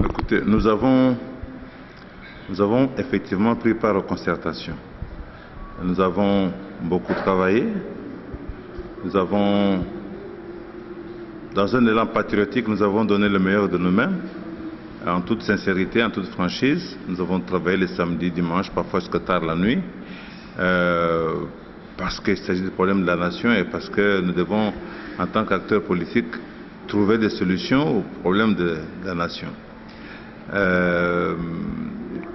Écoutez, nous avons effectivement pris part aux concertations. Nous avons beaucoup travaillé. Nous avons, dans un élan patriotique, nous avons donné le meilleur de nous-mêmes. En toute sincérité, en toute franchise, nous avons travaillé les samedis, dimanches, parfois jusqu'à tard la nuit, parce qu'il s'agit du problème de la nation et parce que nous devons, en tant qu'acteurs politiques, trouver des solutions aux problèmes de la nation.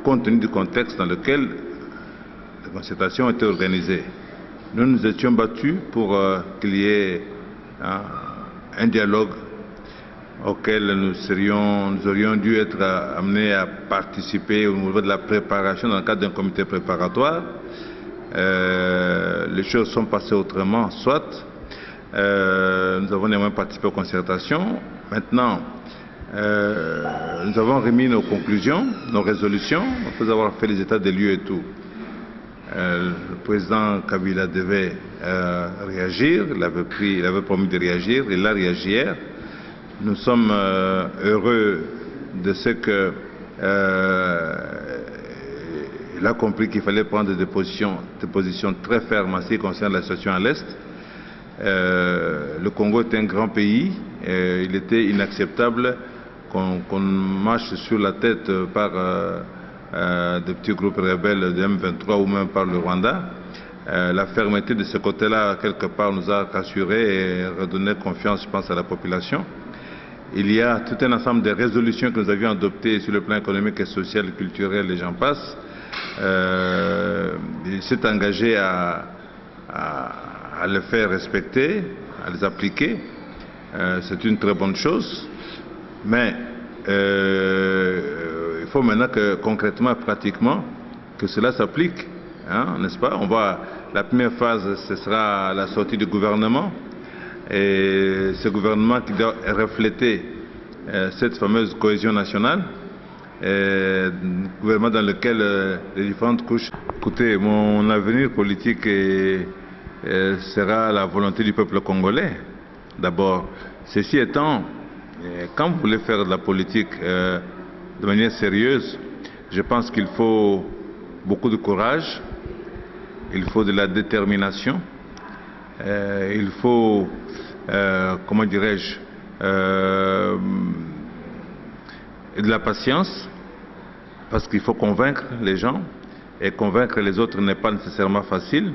Compte tenu du contexte dans lequel les concertations ont été organisées, nous nous étions battus pour qu'il y ait un dialogue auquel nous aurions dû être amenés à participer au niveau de la préparation dans le cadre d'un comité préparatoire. Les choses sont passées autrement, soit. Nous avons néanmoins participé aux concertations. Maintenant, nous avons remis nos conclusions, nos résolutions, après avoir fait les états des lieux et tout. Le président Kabila devait réagir, il avait promis de réagir, il a réagi hier. Nous sommes heureux de ce que il a compris qu'il fallait prendre des positions très fermes en ce qui concerne la situation à l'Est. Le Congo est un grand pays, il était inacceptable qu'on marche sur la tête par de petits groupes rebelles de M23 ou même par le Rwanda. La fermeté de ce côté-là, quelque part, nous a rassurés et redonné confiance, je pense, à la population. Il y a tout un ensemble de résolutions que nous avions adoptées sur le plan économique et social, culturel, et j'en passe. Il s'est engagé à les faire respecter, à les appliquer. C'est une très bonne chose. Mais il faut maintenant que concrètement, pratiquement, que cela s'applique, n'est-ce pas? La première phase, ce sera la sortie du gouvernement. Et ce gouvernement qui doit refléter cette fameuse cohésion nationale, gouvernement dans lequel les différentes couches. Écoutez, mon avenir politique sera la volonté du peuple congolais. D'abord, ceci étant, quand vous voulez faire de la politique de manière sérieuse, je pense qu'il faut beaucoup de courage, il faut de la détermination, il faut, comment dirais-je, de la patience, parce qu'il faut convaincre les gens, et convaincre les autres n'est pas nécessairement facile.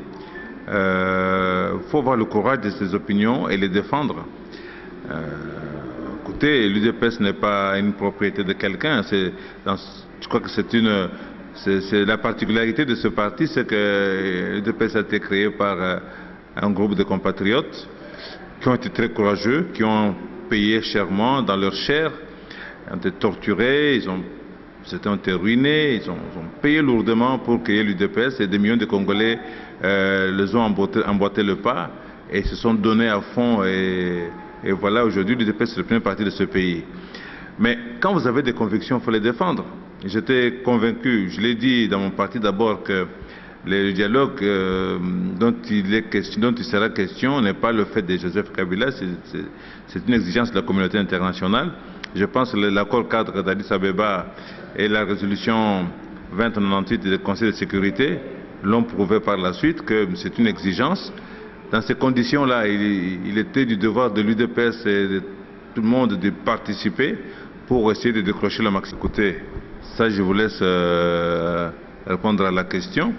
Il faut avoir le courage de ses opinions et les défendre. Écoutez, l'UDPS n'est pas une propriété de quelqu'un. Je crois que c'est la particularité de ce parti, c'est que l'UDPS a été créé par un groupe de compatriotes qui ont été très courageux, qui ont payé chèrement dans leur chair, ont été torturés, ils ont été ruinés, ils ont payé lourdement pour créer l'UDPS et des millions de Congolais les ont emboîté le pas et se sont donnés à fond et voilà, aujourd'hui l'UDPS est le premier parti de ce pays. Mais quand vous avez des convictions, il faut les défendre. J'étais convaincu, je l'ai dit dans mon parti d'abord, que le dialogue dont il sera question n'est pas le fait de Joseph Kabila, c'est une exigence de la communauté internationale. Je pense que l'accord cadre d'Addis Abeba et la résolution 2098 du Conseil de sécurité l'ont prouvé par la suite que c'est une exigence. Dans ces conditions-là, il était du devoir de l'UDPS et de tout le monde de participer pour essayer de décrocher le maximum. Écoutez, ça je vous laisse répondre à la question.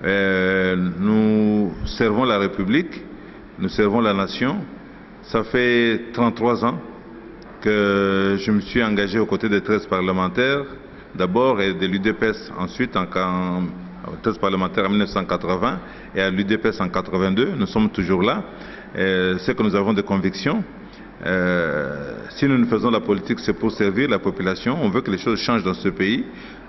Nous servons la République, nous servons la nation. Ça fait 33 ans que je me suis engagé aux côtés des 13 parlementaires, d'abord, et de l'UDPS ensuite, en 13 parlementaires en 1980 et à l'UDPS en 82. Nous sommes toujours là. C'est que nous avons des convictions. Si nous faisons la politique, c'est pour servir la population. On veut que les choses changent dans ce pays.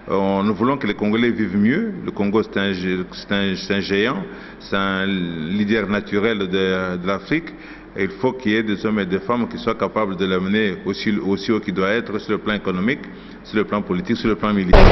Nous voulons que les Congolais vivent mieux. Le Congo, c'est un géant, c'est un leader naturel de l'Afrique. Et il faut qu'il y ait des hommes et des femmes qui soient capables de l'amener aussi haut qu'il doit être sur le plan économique, sur le plan politique, sur le plan militaire.